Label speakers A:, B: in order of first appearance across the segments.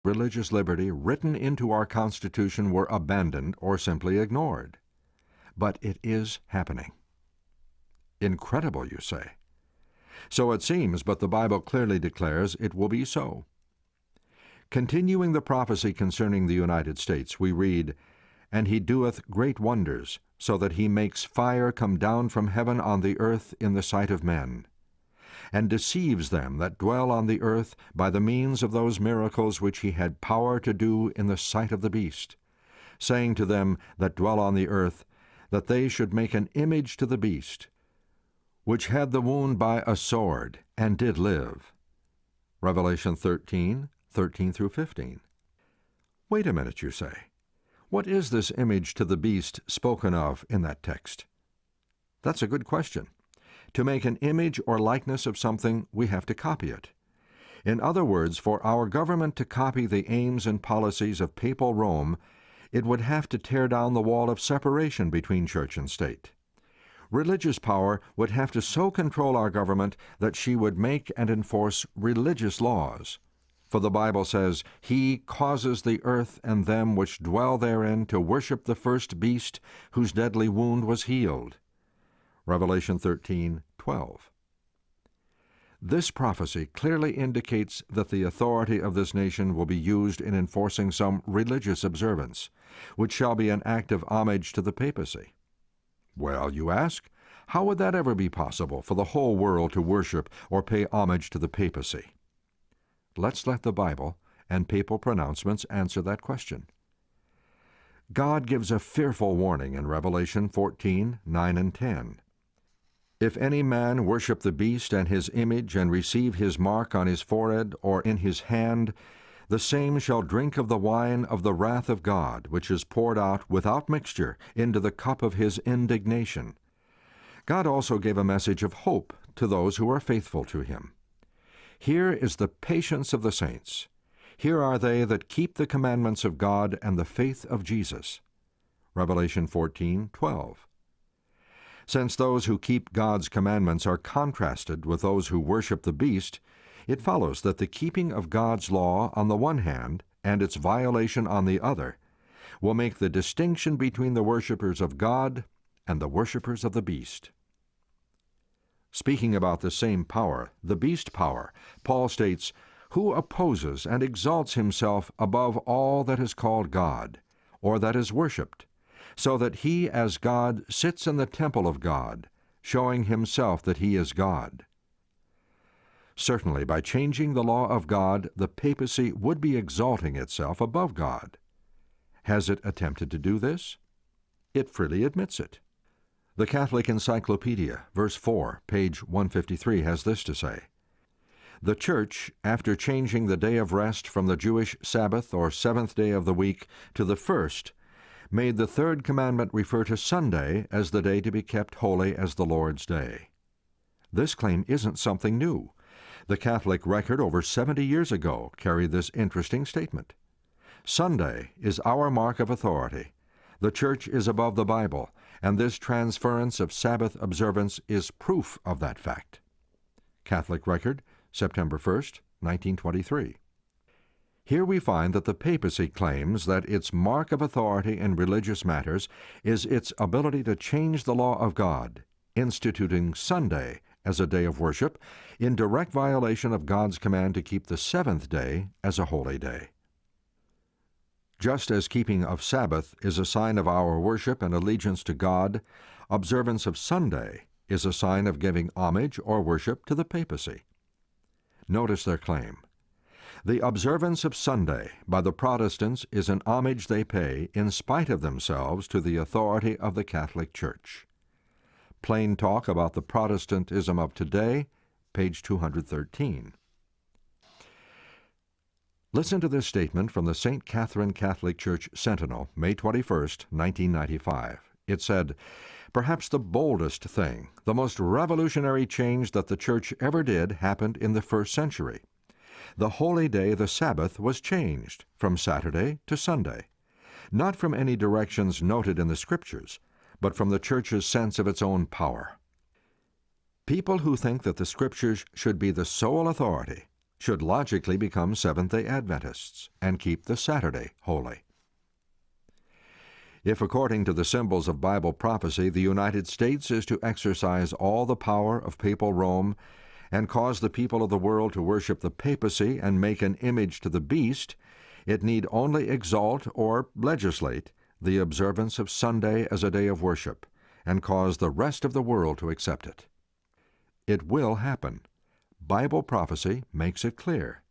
A: religious liberty written into our Constitution were abandoned or simply ignored. But it is happening. Incredible, you say. So it seems, but the Bible clearly declares it will be so. Continuing the prophecy concerning the United States, we read, "And he doeth great wonders, so that he makes fire come down from heaven on the earth in the sight of men, and deceives them that dwell on the earth by the means of those miracles which he had power to do in the sight of the beast, saying to them that dwell on the earth, that they should make an image to the beast, which had the wound by a sword, and did live." Revelation 13 through 15. Wait a minute, you say. What is this image to the beast spoken of in that text? That's a good question. To make an image or likeness of something, we have to copy it. In other words, for our government to copy the aims and policies of papal Rome, it would have to tear down the wall of separation between church and state. Religious power would have to so control our government that she would make and enforce religious laws. For the Bible says, "He causes the earth and them which dwell therein to worship the first beast, whose deadly wound was healed." Revelation 13:12. This prophecy clearly indicates that the authority of this nation will be used in enforcing some religious observance, which shall be an act of homage to the papacy. Well, you ask, how would that ever be possible for the whole world to worship or pay homage to the papacy? Let's let the Bible and papal pronouncements answer that question. God gives a fearful warning in Revelation 14:9 and 10. "If any man worship the beast and his image, and receive his mark on his forehead or in his hand, the same shall drink of the wine of the wrath of God, which is poured out without mixture into the cup of his indignation." God also gave a message of hope to those who are faithful to him. Here is the patience of the saints. Here are they that keep the commandments of God and the faith of Jesus. Revelation 14:12. Since those who keep God's commandments are contrasted with those who worship the beast, it follows that the keeping of God's law on the one hand and its violation on the other will make the distinction between the worshipers of God and the worshipers of the beast. Speaking about the same power, the beast power, Paul states, "Who opposes and exalts himself above all that is called God, or that is worshipped, so that he as God sits in the temple of God, showing himself that he is God." Certainly, by changing the law of God, the papacy would be exalting itself above God. Has it attempted to do this? It freely admits it. The Catholic Encyclopedia, verse 4, page 153, has this to say: "The Church, after changing the day of rest from the Jewish Sabbath or seventh day of the week to the first, made the third commandment refer to Sunday as the day to be kept holy as the Lord's day." This claim isn't something new. The Catholic record over 70 years ago carried this interesting statement: "Sunday is our mark of authority. The Church is above the Bible, and this transference of Sabbath observance is proof of that fact." Catholic Record, September 1st, 1923. Here we find that the papacy claims that its mark of authority in religious matters is its ability to change the law of God, instituting Sunday as a day of worship in direct violation of God's command to keep the seventh day as a holy day. Just as keeping of Sabbath is a sign of our worship and allegiance to God, observance of Sunday is a sign of giving homage or worship to the papacy. Notice their claim. The observance of Sunday by the Protestants is an homage they pay in spite of themselves to the authority of the Catholic Church. Plain Talk About the Protestantism of Today, page 213. Listen to this statement from the St. Catherine Catholic Church Sentinel, May 21, 1995. It said, "Perhaps the boldest thing, the most revolutionary change that the Church ever did happened in the first century. The holy day, the Sabbath, was changed from Saturday to Sunday, not from any directions noted in the Scriptures, but from the Church's sense of its own power. People who think that the Scriptures should be the sole authority should logically become Seventh-day Adventists and keep the Saturday holy. If, according to the symbols of Bible prophecy, the United States is to exercise all the power of papal Rome and cause the people of the world to worship the papacy and make an image to the beast, it need only exalt or legislate the observance of Sunday as a day of worship and cause the rest of the world to accept it. It will happen. Bible prophecy makes it clear.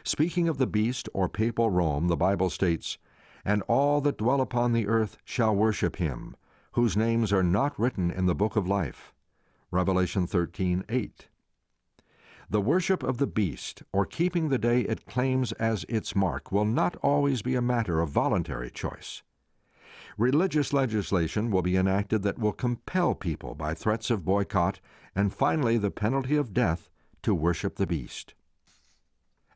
A: Speaking of the beast or papal Rome, the Bible states, "And all that dwell upon the earth shall worship him, whose names are not written in the book of life." Revelation 13:8. The worship of the beast, or keeping the day it claims as its mark, will not always be a matter of voluntary choice. Religious legislation will be enacted that will compel people by threats of boycott and finally the penalty of death to worship the beast.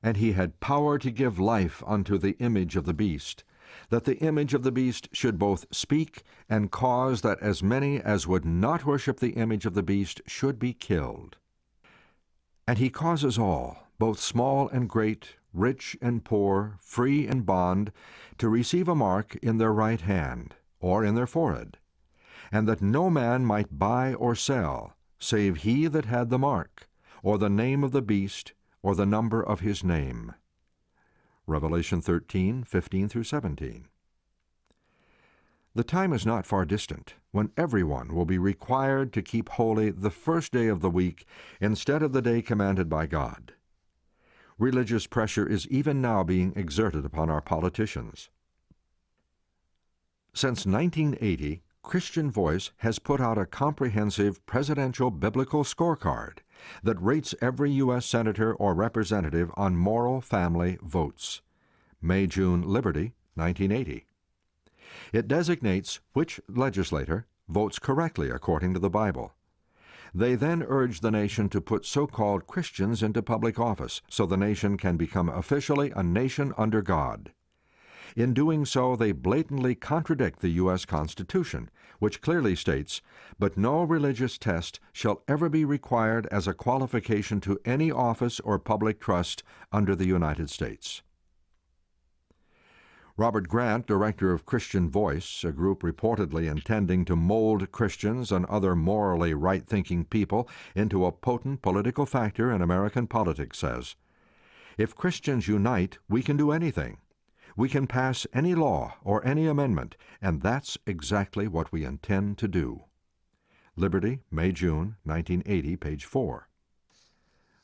A: And he had power to give life unto the image of the beast, that the image of the beast should both speak and cause that as many as would not worship the image of the beast should be killed. And he causes all, both small and great, rich and poor, free and bond, to receive a mark in their right hand, or in their forehead, and that no man might buy or sell, save he that had the mark, or the name of the beast, or the number of his name. Revelation 13:15-17. The time is not far distant when everyone will be required to keep holy the first day of the week instead of the day commanded by God. Religious pressure is even now being exerted upon our politicians. Since 1980, Christian Voice has put out a comprehensive presidential biblical scorecard that rates every U.S. senator or representative on moral family votes. May-June Liberty, 1980. It designates which legislator votes correctly according to the Bible. They then urge the nation to put so-called Christians into public office so the nation can become officially a nation under God. In doing so, they blatantly contradict the U.S. Constitution, which clearly states, "But no religious test shall ever be required as a qualification to any office or public trust under the United States." Robert Grant, director of Christian Voice, a group reportedly intending to mold Christians and other morally right-thinking people into a potent political factor in American politics, says, "If Christians unite, we can do anything. We can pass any law or any amendment, and that's exactly what we intend to do." Liberty, May-June, 1980, page 4.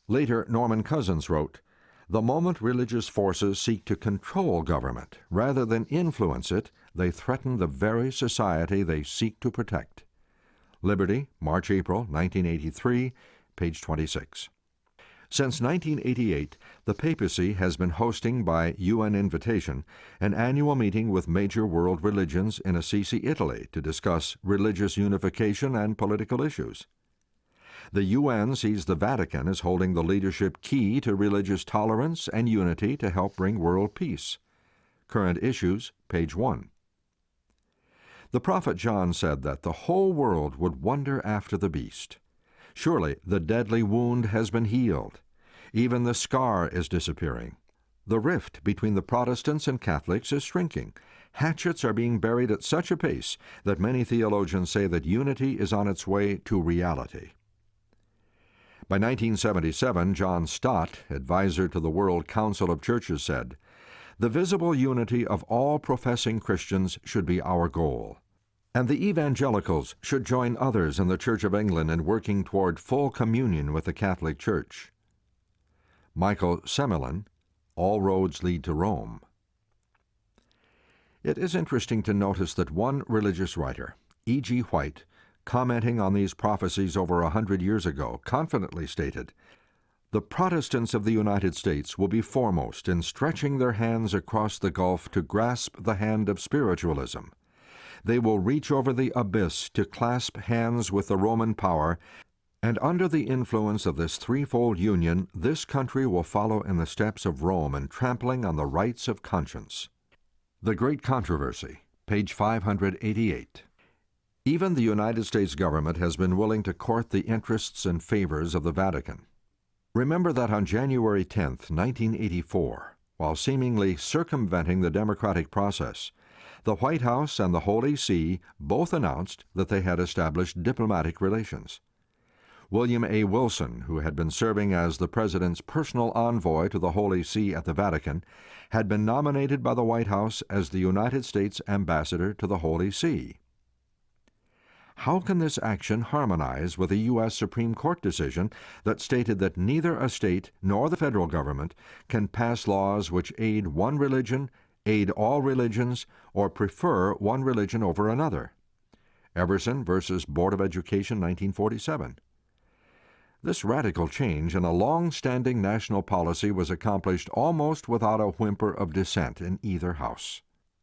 A: Later, Norman Cousins wrote, "The moment religious forces seek to control government rather than influence it, they threaten the very society they seek to protect." Liberty, March-April, 1983, page 26. Since 1988, the papacy has been hosting, by UN invitation, an annual meeting with major world religions in Assisi, Italy, to discuss religious unification and political issues. The UN sees the Vatican as holding the leadership key to religious tolerance and unity to help bring world peace. Current Issues, page 1. The prophet John said that the whole world would wonder after the beast. Surely the deadly wound has been healed. Even the scar is disappearing. The rift between the Protestants and Catholics is shrinking. Hatchets are being buried at such a pace that many theologians say that unity is on its way to reality. By 1977, John Stott, advisor to the World Council of Churches, said, "The visible unity of all professing Christians should be our goal, and the evangelicals should join others in the Church of England in working toward full communion with the Catholic Church." Michael Semelin, All Roads Lead to Rome. It is interesting to notice that one religious writer, E.G. White, commenting on these prophecies over 100 years ago, confidently stated, "The Protestants of the United States will be foremost in stretching their hands across the gulf to grasp the hand of spiritualism. They will reach over the abyss to clasp hands with the Roman power, and under the influence of this threefold union, this country will follow in the steps of Rome in trampling on the rights of conscience." The Great Controversy, page 588. Even the United States government has been willing to court the interests and favors of the Vatican. Remember that on January 10, 1984, while seemingly circumventing the democratic process, the White House and the Holy See both announced that they had established diplomatic relations. William A. Wilson, who had been serving as the President's personal envoy to the Holy See at the Vatican, had been nominated by the White House as the United States ambassador to the Holy See. How can this action harmonize with a U.S. Supreme Court decision that stated that neither a state nor the federal government can pass laws which aid one religion, aid all religions, or prefer one religion over another? Everson v. Board of Education, 1947. This radical change in a long-standing national policy was accomplished almost without a whimper of dissent in either house.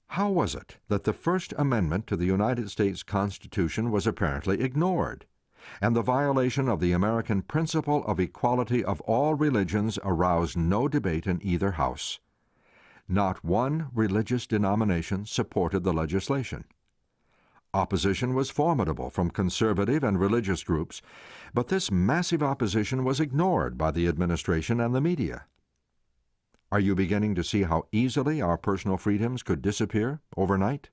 A: How was it that the First Amendment to the United States Constitution was apparently ignored, and the violation of the American principle of equality of all religions aroused no debate in either house? Not one religious denomination supported the legislation. Opposition was formidable from conservative and religious groups, but this massive opposition was ignored by the administration and the media. Are you beginning to see how easily our personal freedoms could disappear overnight?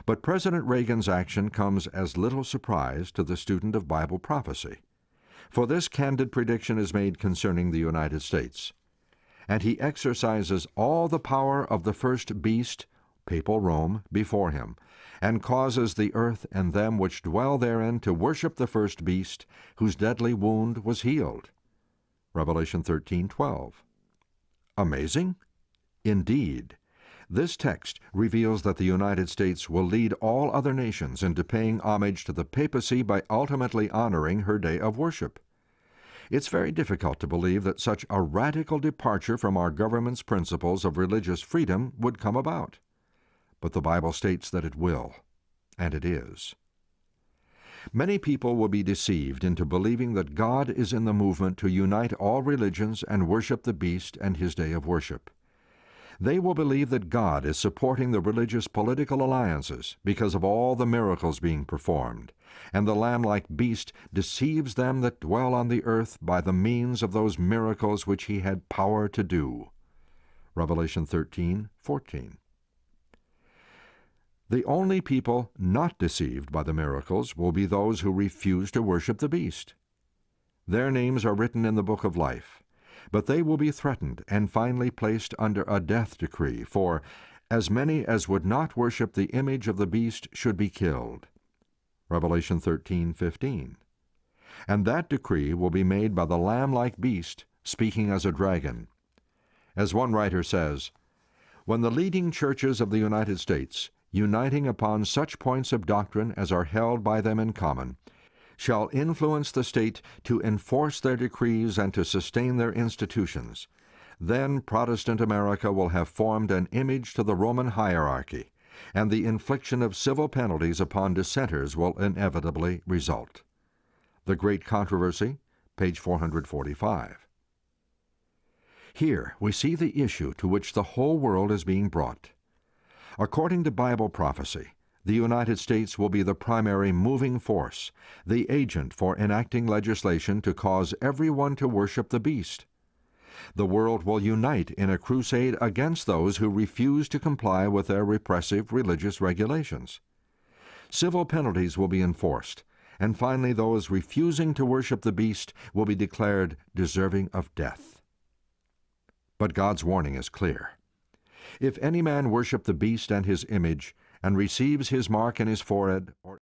A: But President Reagan's action comes as little surprise to the student of Bible prophecy, for this candid prediction is made concerning the United States. And he exercises all the power of the first beast, papal Rome, before him, and causes the earth and them which dwell therein to worship the first beast, whose deadly wound was healed. Revelation 13:12. Amazing? Indeed. This text reveals that the United States will lead all other nations into paying homage to the papacy by ultimately honoring her day of worship. It's very difficult to believe that such a radical departure from our government's principles of religious freedom would come about. But the Bible states that it will, and it is. Many people will be deceived into believing that God is in the movement to unite all religions and worship the beast and his day of worship. They will believe that God is supporting the religious political alliances because of all the miracles being performed, and the lamb-like beast deceives them that dwell on the earth by the means of those miracles which he had power to do. Revelation 13:14. The only people not deceived by the miracles will be those who refuse to worship the beast. Their names are written in the book of life, but they will be threatened and finally placed under a death decree, for as many as would not worship the image of the beast should be killed. Revelation 13:15. And that decree will be made by the lamb-like beast, speaking as a dragon. As one writer says, when the leading churches of the United States, uniting upon such points of doctrine as are held by them in common, shall influence the state to enforce their decrees and to sustain their institutions, then Protestant America will have formed an image to the Roman hierarchy, and the infliction of civil penalties upon dissenters will inevitably result. The Great Controversy, page 445. Here we see the issue to which the whole world is being brought. According to Bible prophecy, the United States will be the primary moving force, the agent for enacting legislation to cause everyone to worship the beast. The world will unite in a crusade against those who refuse to comply with their repressive religious regulations. Civil penalties will be enforced, and finally those refusing to worship the beast will be declared deserving of death. But God's warning is clear. If any man worship the beast and his image, and receives his mark in his forehead, or